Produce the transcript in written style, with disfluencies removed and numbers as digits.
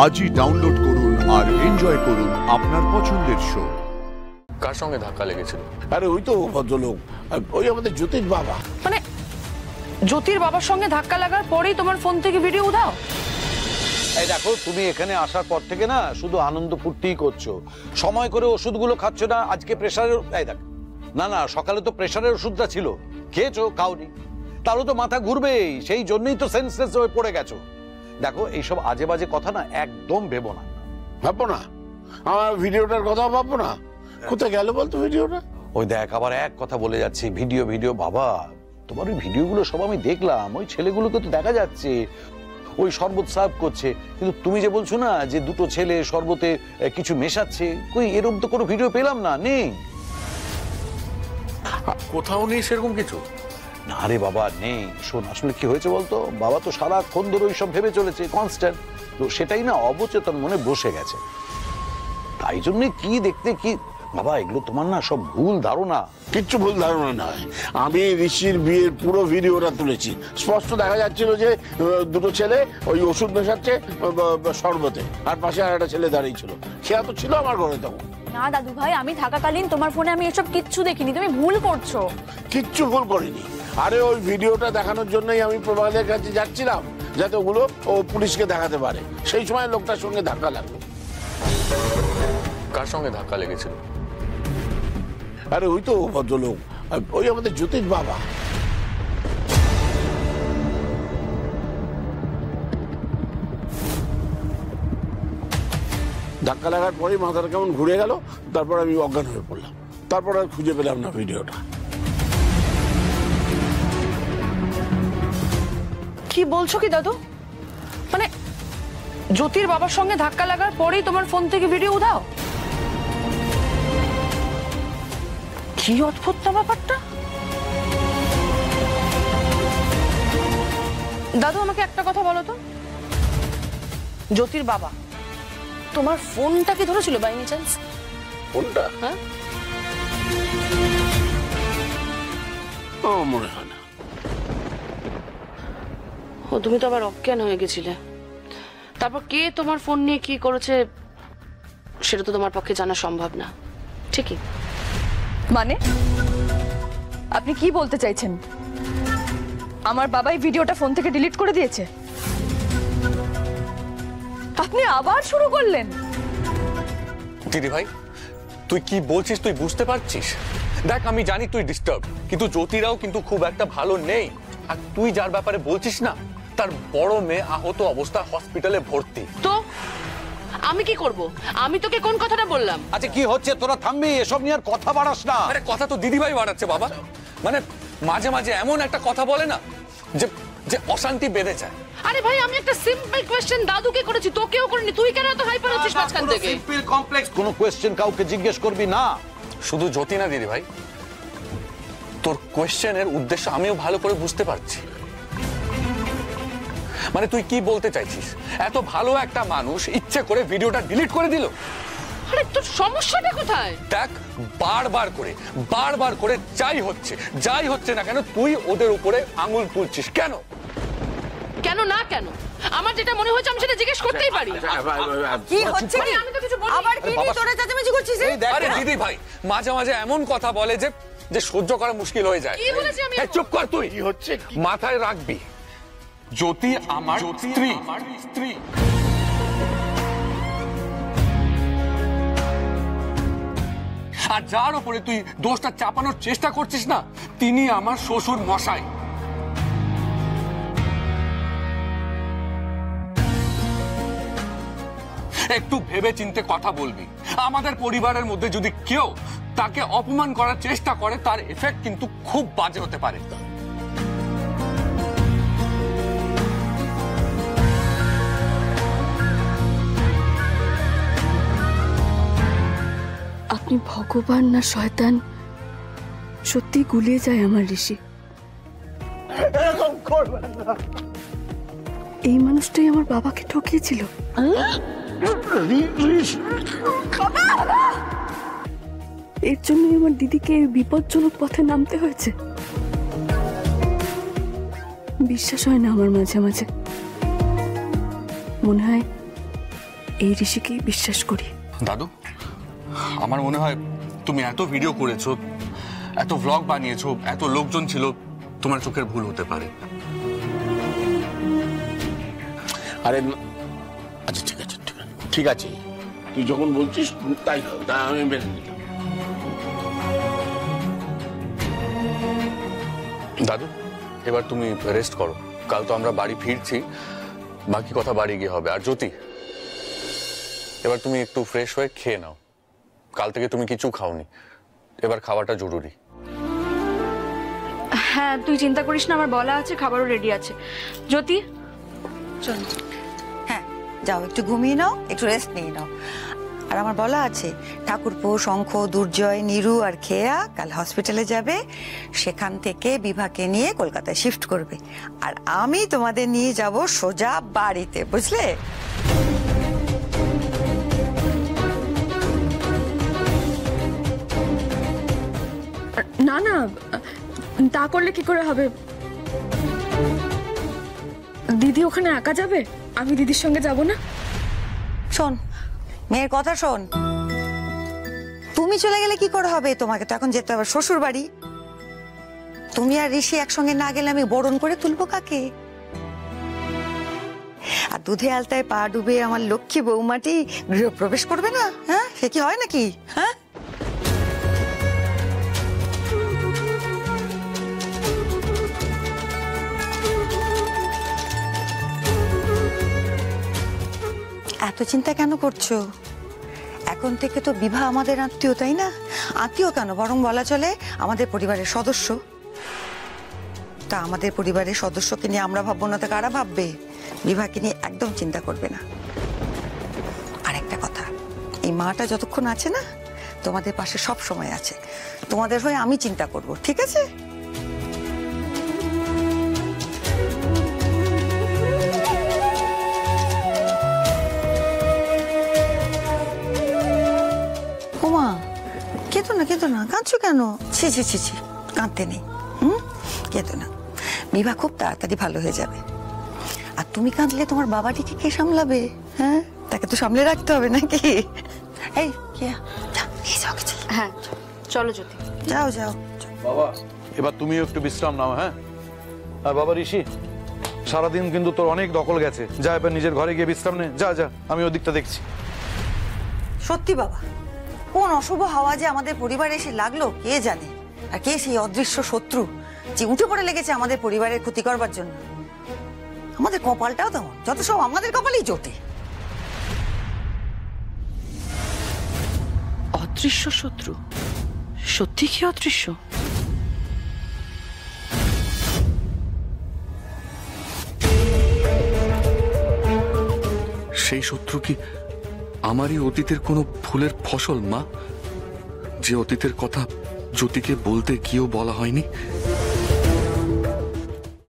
আজই ডাউনলোড করুন আর এনজয় করুন আপনার পছন্দের শো। কার সঙ্গে ধাক্কা লেগেছিল? আরে ওই তো ভদ্রলোক, ওই আমাদের জ্যোতির বাবা। মানে জ্যোতির বাবার সঙ্গে ধাক্কা লাগার পরেই তোমার ফোন থেকে ভিডিও উধাও? এই দেখো, তুমি এখানে আসার পর থেকে না শুধু আনন্দ ফুর্তিই করছো, সময় করে ওষুধগুলো খাচ্ছ না। আজকে প্রেশারের, এই দেখ, না না সকালে তো প্রেশারের ওষুধটা ছিল, খেয়েছো? খাওনি? তাহলে তো মাথা ঘুরবেই, সেই জন্যই তো সেন্সলেস হয়ে পড়ে গেছো। দেখো, এইসব আজে বাজে কথা না একদম ভেবো না। ভাববো না? আমার ভিডিওটার কথা ভাববো না? কোথায় গেল বলতো ভিডিওটা? ওই দেখ, আবার এক কথা বলে যাচ্ছে, ভিডিও ভিডিও। বাবা, তোমার ওই ভিডিওগুলো সব আমি দেখলাম, ওই ছেলেগুলোকে তো দেখা যাচ্ছে ওই শরবত সার্ভ করছে, কিন্তু তুমি যে বলছো না যে দুটো ছেলে শরবতে কিছু মেশাচ্ছে, কই এরকম তো কোনো ভিডিও পেলাম না। নেই, কোথাও নেই সেরকম কিছু। না রে বাবা, নেই। শোন, আসলে কি হয়েছে বলতো, বাবা তো সারাক্ষণ ধরে ওই সব ভেবে চলেছে, কনস্ট্যান্ট, তো সেটাই না অবচেতন মনে বসে গেছে। তাই জন্য কি দেখতে কি বাবা, এগুলো তোমার না সব ভুল ধারণা। কিচ্ছু ভুল ধারণা নয়, আমি ঋষির বিয়ের পুরো ভিডিওটা তুলেছি। স্পষ্ট দেখা যাচ্ছিল যে দুটো ছেলে ওই ওষুধ মেশাচ্ছে শরবতে, আর পাশে আর একটা ছেলে দাঁড়িয়ে ছিল। সে তো ছিল আমার ঘরে তখন। না দাদু ভাই, আমি থাকাকালীন তোমার ফোনে আমি এসব কিচ্ছু দেখিনি, তুমি ভুল করছো। কিচ্ছু ভুল করিনি। আরে ওই ভিডিওটা দেখানোর জন্যই আমি প্রভাদের কাছে যাচ্ছিলাম, যাতে ওগুলো ও পুলিশকে দেখাতে পারে। সেই সময় লোকটার সঙ্গে ধাক্কা লাগলো। কার সঙ্গে ধাক্কা লেগেছিল? আরে ওই তো ভদ্রলোক, ওই আমাদের জ্যোতির বাবা। ধাক্কা লাগার পরেই মাথাটা কেমন ঘুরে গেল, তারপর আমি অজ্ঞান হয়ে পড়লাম। তারপর আর খুঁজে পেলাম না ভিডিওটা। কি বলছো কি দাদু? মানে জ্যোতির বাবার সঙ্গে ধাক্কা লাগার পরেই তোমার ফোন থেকে ভিডিও উধাও? কি অদ্ভুত না ব্যাপারটা। দাদু, আমাকে একটা কথা বলো তো, জ্যোতির বাবা তোমার ফোনটা কি ধরেছিল বাই এনি চান্স? কোনটা? হ্যাঁ, মনে হয় না। ও, তুমি তো আবার অজ্ঞান হয়ে গেছিলে। তারপর কে তোমার ফোন নিয়ে কি করেছে সেটা তো তোমার পক্ষে জানা সম্ভব না, ঠিকই? মানে আপনি কি বলতে চাইছেন? আমার বাবাই ভিডিওটা ফোন থেকে ডিলিট করে দিয়েছে? আপনি আবার শুরু করলেন? দিদি ভাই, তুই কি বলছিস তুই বুঝতে পারছিস? দেখ, আমি জানি তুই ডিস্টার্ব, কিন্তু জ্যোতিরাও কিন্তু খুব একটা ভালো নেই। আর তুই যার ব্যাপারে বলছিস না, তার বড় মেয়ে আহত অবস্থা, হসপিটালে ভর্তি। তো আমি কি করব? আমি তোকে কোন কথাটা বললাম? আচ্ছা, কি হচ্ছে? তোরা থামবি, এসব নিয়ে আর কথা বাড়াস না। আরে কথা তো দিদি ভাই বাড়াচ্ছে বাবা। মানে মাঝে মাঝে এমন একটা কথা বলে না যে যে অশান্তি বেঁধে যায়। আরে ভাই, আমি একটা সিম্পল কোশ্চেন দাদুকে করেছি, তোকেও করিনি। তুই কেন এত হাইপার হচ্ছিস মাঝখান থেকে? সিম্পল কমপ্লেক্স কোনো কোশ্চেন কাউকে জিজ্ঞেস করবি না। শুধু জ্যোতি না দিদি ভাই, তোর কোশ্চেনের উদ্দেশ্য আমিও ভালো করে বুঝতে পারছি। মানে তুই কি বলতে চাইছিস? এত ভালো একটা মানুষ ইচ্ছে করে ভিডিওটা ডিলিট করে দিল? আরে তোর সমস্যাটা কোথায়? দেখ, বারবার করে যাই হচ্ছে না কেন, তুই ওদের উপরে আঙুল তুলছিস কেন? কেন না কেন? আমার যেটা মনে হচ্ছে আমি সেটা জিজ্ঞেস করতেই পারি। কি হচ্ছে কি? আমি তো কিছু বলিনি। আবার কি নিয়ে তোরা চেঁচামেচি করছিস? আরে দিদি ভাই, মাঝে মাঝে এমন কথা বলে যে যে সহ্য করা মুশকিল হয়ে যায়। কি বলেছি আমি? চুপ কর তুই। কি হচ্ছে? মাথায় রাখবি, জ্যোতি আমার স্ত্রী। আর যার উপরে তুই দোষটা চাপানোর চেষ্টা করছিস না, তিনি আমার শ্বশুর মশাই। একটু ভেবে চিন্তে কথা বলবি। আমাদের পরিবারের মধ্যে যদি কেউ তাকে অপমান করার চেষ্টা করে, তার এফেক্ট কিন্তু খুব বাজে হতে পারে। আপনি ভগবান না শয়তান, সত্যি গুলিয়ে যায় আমার ঋষি। এই মানুষটাই আমার বাবাকে ঠকিয়েছিল। এর জন্য আমার দিদিকে এই বিপজ্জনক পথে নামতে হয়েছে। বিশ্বাস হয় না আমার মাঝে মাঝে। মনে হয় এই ঋষিকেই বিশ্বাস করি। দাদু, আমার মনে হয় তুমি এত ভিডিও করেছো, এত ভ্লগ বানিয়েছো, এত লোকজন ছিল, তোমার চোখের ভুল হতে পারে। আরে আচ্ছা ঠিক আছে, ঠিক আছে, তুই যখন বলছিস তাই আমি মেনে নিলাম। দাদু, এবার তুমি রেস্ট করো, কাল তো আমরা বাড়ি ফিরছি, বাকি কথা বাড়ি গিয়ে হবে। আর জ্যোতি, এবার তুমি একটু ফ্রেশ হয়ে খেয়ে নাও, কাল থেকে তুমি কিছু খাওনি, এবার খাওয়াটা জরুরি। হ্যাঁ, তুই চিন্তা করিস না, আমার বলা আছে, খাবারও রেডি আছে। জ্যোতি চল। হ্যাঁ যাও, একটু ঘুমিয়ে নাও, একটু রেস্ট নিয়ে নাও। আর আমার বলা আছে, ঠাকুরপো, শঙ্খ, দুর্জয়, নীরু আর খেয়া কাল হসপিটালে যাবে, সেখান থেকে বিভাকে নিয়ে কলকাতায় শিফট করবে, আর আমি তোমাদের নিয়ে যাব সোজা বাড়িতে, বুঝলে? না না, তা করলে কি করে হবে? দিদি ওখানে একা যাবে, আমি দিদির সঙ্গে যাব না। শোন, মেয়ের কথা শোন, তুমি চলে গেলে কি করে হবে? তোমাকে তো এখন যেতে হবে শ্বশুর বাড়ি। তুমি আর ঋষি একসঙ্গে না গেলে আমি বরণ করে তুলবো কাকে? আর দুধে আলতায় পা ডুবে আমার লক্ষ্মী বৌমাটি গৃহপ্রবেশ করবে না? হ্যাঁ, সে কি হয় নাকি? হ্যাঁ, এত চিন্তা কেন করছো? এখন থেকে তো বিভা আমাদের আত্মীয়, তাই না? আত্মীয় কেন, বরং বলা চলে আমাদের পরিবারের সদস্য। তা আমাদের পরিবারের সদস্যকে নিয়ে আমরা ভাববো না তো কারা ভাববে? বিভাকে নিয়ে একদম চিন্তা করবে না। আর একটা কথা, এই মাটা যতক্ষণ আছে না, তোমাদের পাশে সব সময় আছে, তোমাদের হয়ে আমি চিন্তা করব, ঠিক আছে? ওমা, কেঁদো না, কাঁদছো কেন? ছি ছি ছি ছি, কাঁদতে নেই, কেঁদো না। বিভা খুব তাড়াতাড়ি ভালো হয়ে যাবে। আর তুমি কাঁদলে তোমার বাবাটিকে কে সামলাবে? হ্যাঁ, তাকে তো সামলে রাখতে হবে নাকি? এই কিয়া, নিয়ে যাও কিছু। হ্যাঁ চলো জ্যোতি। যাও। বাবা, এবার তুমিও একটু বিশ্রাম নাও। হ্যাঁ, আর বাবা ঋষি, সারাদিন কিন্তু তোর অনেক দখল গেছে, যা এবার নিজের ঘরে গিয়ে বিশ্রাম নে, যা যা, আমি ওদিকটা দেখছি। সত্যি বাবা, কোন অশুভ হাওয়া যে আমাদের পরিবারে এসে লাগলো কে জানে। আর কে সেই অদৃশ্য শত্রু যে উঠে পড়ে লেগেছে আমাদের পরিবারের ক্ষতি করবার জন্য। আমাদের কপালটাও তেমন, যত সব আমাদের কপালেই জোটে। অদৃশ্য শত্রু? সত্যি কি অদৃশ্য? সেই শত্রু কি আমারই অতীতের কোনো ভুলের ফসল, মা? যে অতীতের কথা জ্যোতিকে বলতে গিয়েও বলা হয়নি।